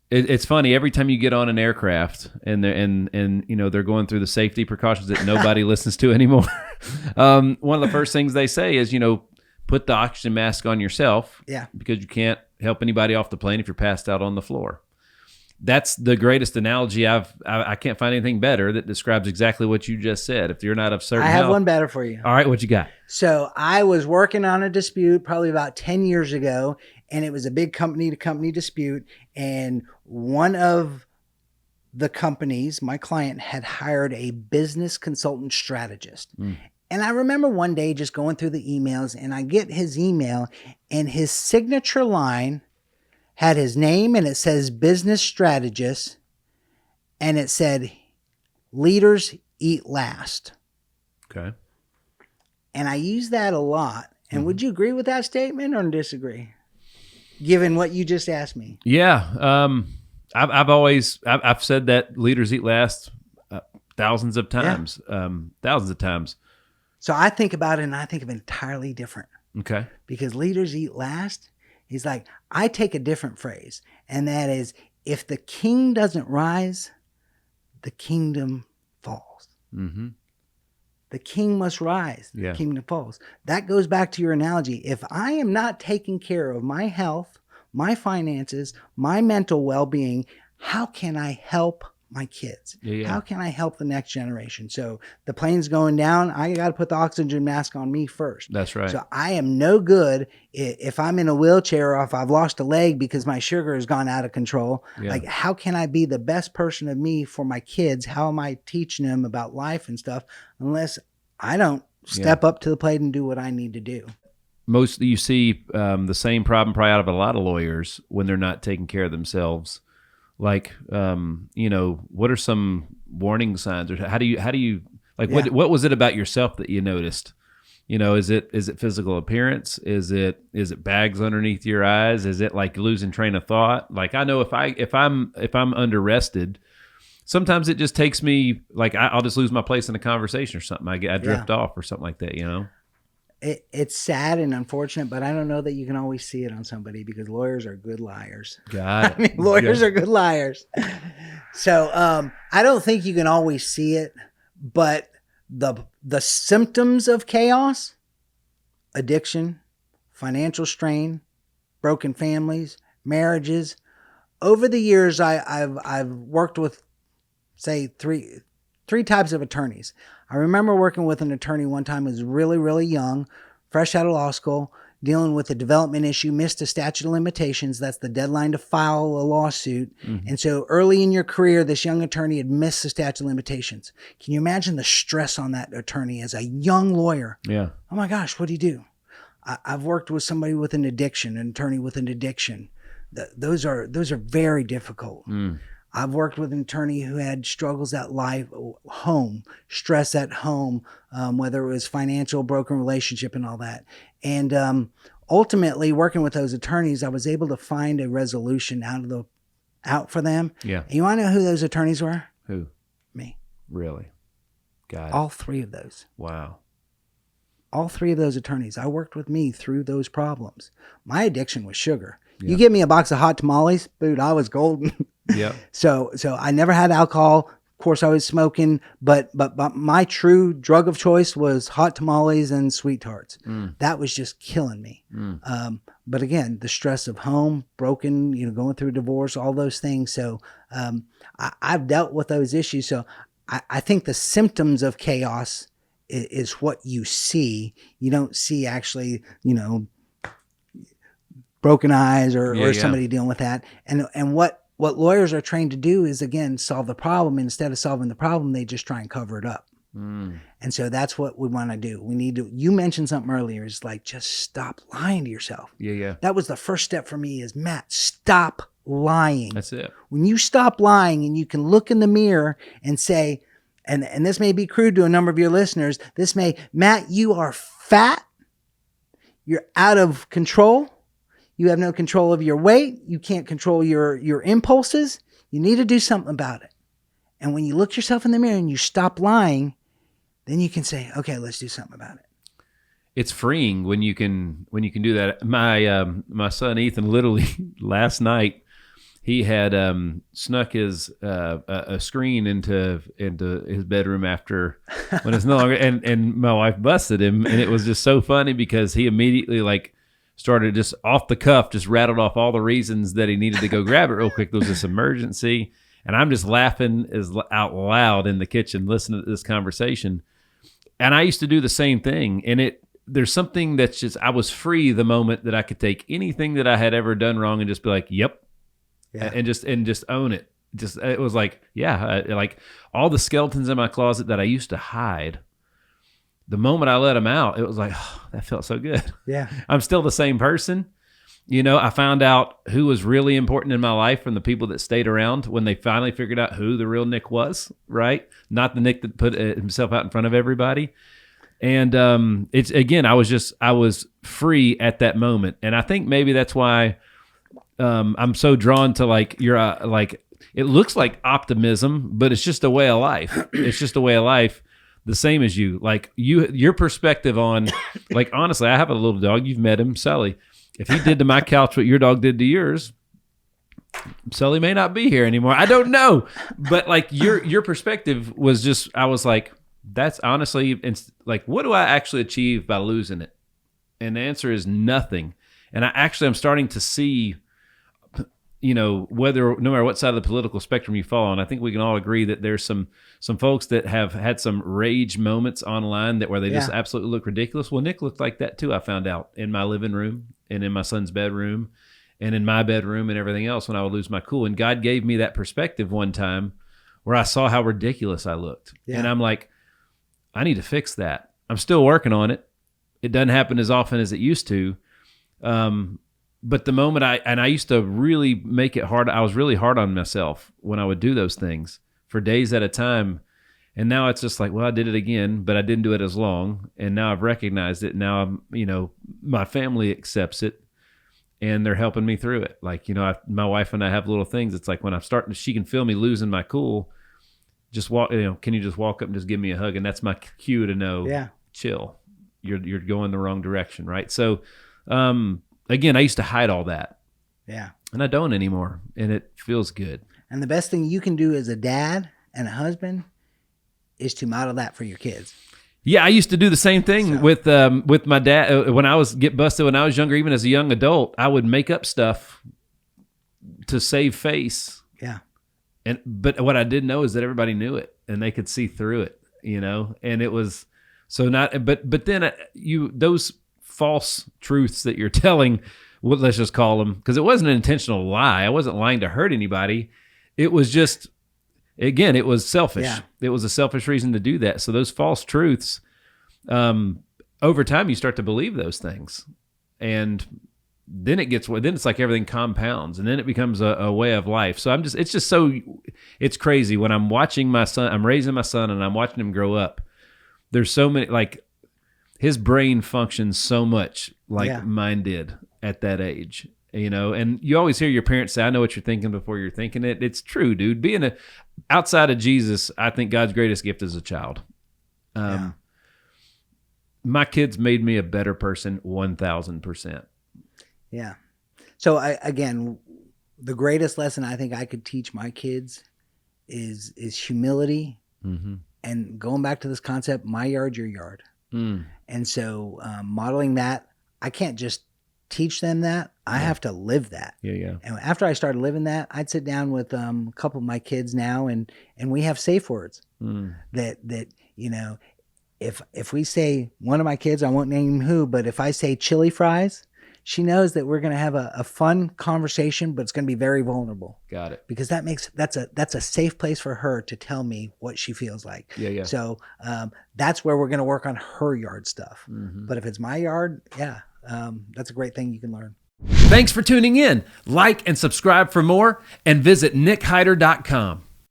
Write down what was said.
It's funny every time you get on an aircraft and they're going through the safety precautions that nobody listens to anymore. One of the first things they say is, put the oxygen mask on yourself. Yeah. Because you can't help anybody off the plane if you're passed out on the floor. That's the greatest analogy I can't find anything better that describes exactly what you just said. If you're not of certain I have health, one better for you. All right, what you got? So I was working on a dispute probably about 10 years ago, and it was a big company-to-company dispute. And one of the companies, my client, had hired a business consultant strategist. And I remember one day just going through the emails, and I get his email, and his signature line had his name, and it says business strategist, and it said leaders eat last. Okay. And I use that a lot. And would you agree with that statement or disagree, given what you just asked me? Yeah. I've said that leaders eat last thousands of times. Thousands of times. So I think about it, and I think of it entirely different. Okay. Because leaders eat last, he's like, I take a different phrase. And that is, if the king doesn't rise, the kingdom falls. Mm-hmm. The king must rise. The kingdom falls. That goes back to your analogy. If I am not taking care of my health, my finances, my mental well-being, how can I help my kids? How can I help the next generation? So the plane's going down. I got to put the oxygen mask on me first. That's right. So I am no good if I'm in a wheelchair or if I've lost a leg because my sugar has gone out of control. Like, how can I be the best person of me for my kids? How am I teaching them about life and stuff unless I don't step up to the plate and do what I need to do? Most you see the same problem probably out of a lot of lawyers when they're not taking care of themselves. Like, what are some warning signs, or how do you like, what was it about yourself that you noticed? Is it physical appearance? Is it bags underneath your eyes? Is it like losing train of thought? Like, I know if I'm under rested, sometimes it just takes me, like, I'll just lose my place in a conversation or something. I drift off or something like that, It's sad and unfortunate, but I don't know that you can always see it on somebody because lawyers are good liars. Got it. Lawyers are good liars. So I don't think you can always see it, but the symptoms of chaos, addiction, financial strain, broken families, marriages. Over the years, I've worked with, say, three types of attorneys. I remember working with an attorney one time who was really, really young, fresh out of law school, dealing with a development issue, missed a statute of limitations. That's the deadline to file a lawsuit. Mm-hmm. And so early in your career, this young attorney had missed the statute of limitations. Can you imagine the stress on that attorney as a young lawyer? Yeah. Oh my gosh, what do you do? I've worked with somebody with an addiction, an attorney with an addiction. Those are very difficult. I've worked with an attorney who had struggles at home, stress at home, whether it was financial, broken relationship and all that. And ultimately, working with those attorneys, I was able to find a resolution out for them. Yeah. And you want to know who those attorneys were? Who? Me. Really? Got it. All three of those. Wow. All three of those attorneys. I worked with me through those problems. My addiction was sugar. Yeah. You give me a box of hot tamales, dude, I was golden. Yeah. So I never had alcohol. Of course, I was smoking, but my true drug of choice was hot tamales and sweet tarts. That was just killing me. But again, the stress of home, broken, going through a divorce, all those things. So I've dealt with those issues. So I think the symptoms of chaos is what you see. You don't see actually, broken eyes or somebody dealing with that. And what lawyers are trained to do is, again, solve the problem. Instead of solving the problem, they just try and cover it up. And so that's what we want to do. We need to, you mentioned something earlier, is like, just stop lying to yourself. Yeah. That was the first step for me is, Matt, stop lying. That's it. When you stop lying and you can look in the mirror and say, and this may be crude to a number of your listeners, Matt, you are fat. You're out of control. You have no control of your weight. You can't control your impulses. You need to do something about it. And when you look yourself in the mirror and you stop lying, then you can say, okay, let's do something about it. It's freeing when you can do that. My son Ethan, literally last night, he had snuck his a screen into his bedroom after when it's no longer, and my wife busted him, and it was just so funny because he immediately like started just off the cuff, just rattled off all the reasons that he needed to go grab it real quick. There was this emergency, and I'm just laughing out loud in the kitchen listening to this conversation. And I used to do the same thing, and there's something that's just, I was free the moment that I could take anything that I had ever done wrong and just be like, yep. Yeah. And just own it. Just, it was like, yeah, like all the skeletons in my closet that I used to hide, the moment I let them out, it was like, oh, that felt so good. Yeah. I'm still the same person. You know, I found out who was really important in my life from the people that stayed around when they finally figured out who the real Nick was, right? Not the Nick that put himself out in front of everybody. And it's, again, I was free at that moment. And I think maybe that's why I'm so drawn to like it looks like optimism, but it's just a way of life. It's just a way of life, the same as you. Like your perspective on, like, honestly, I have a little dog. You've met him, Sully. If he did to my couch what your dog did to yours, Sully may not be here anymore. I don't know, but like your perspective was just, I was like, that's honestly, like, what do I actually achieve by losing it? And the answer is nothing. And I'm starting to see, you know, no matter what side of the political spectrum you fall on, I think we can all agree that there's some folks that have had some rage moments online where they just absolutely look ridiculous. Well, Nick looked like that too, I found out, in my living room and in my son's bedroom and in my bedroom and everything else when I would lose my cool. And God gave me that perspective one time where I saw how ridiculous I looked. Yeah. And I'm like, I need to fix that. I'm still working on it. It doesn't happen as often as it used to. But the moment I used to really make it hard. I was really hard on myself when I would do those things for days at a time. And now it's just like, well, I did it again, but I didn't do it as long. And now I've recognized it. Now I'm, you know, my family accepts it and they're helping me through it. Like, you know, my wife and I have little things. It's like when I'm starting, she can feel me losing my cool. Just walk, you know, can you just walk up and just give me a hug? And that's my cue to know, chill. You're going the wrong direction. Right. So, again, I used to hide all that. Yeah. And I don't anymore. And it feels good. And the best thing you can do as a dad and a husband is to model that for your kids. Yeah, I used to do the same thing with my dad. When I was busted when I was younger, even as a young adult, I would make up stuff to save face. Yeah. But what I didn't know is that everybody knew it and they could see through it, you know? And it was so not, but then those false truths that you're telling, let's just call them, because it wasn't an intentional lie. I wasn't lying to hurt anybody. It was just, again, it was selfish. Yeah. It was a selfish reason to do that. So those false truths, over time, you start to believe those things. And then it's like everything compounds and then it becomes a way of life. So it's crazy when I'm watching my son, I'm raising my son and I'm watching him grow up. There's so many, like, his brain functions so much like mine did at that age, you know, and you always hear your parents say, I know what you're thinking before you're thinking it. It's true, dude. Being outside of Jesus, I think God's greatest gift is a child. My kids made me a better person 1,000%. Yeah. So again, the greatest lesson I think I could teach my kids is humility. Mm-hmm. And going back to this concept, my yard, your yard. Mm. And so modeling that, I can't just teach them that. I have to live that. Yeah. And after I started living that, I'd sit down with a couple of my kids now and we have safe words that, you know, if we say, one of my kids, I won't name who, but if I say chili fries, she knows that we're going to have a fun conversation, but it's going to be very vulnerable. Got it. Because that's a safe place for her to tell me what she feels like. Yeah. So that's where we're going to work on her yard stuff. Mm-hmm. But if it's my yard, that's a great thing you can learn. Thanks for tuning in. Like and subscribe for more and visit nickhyder.com.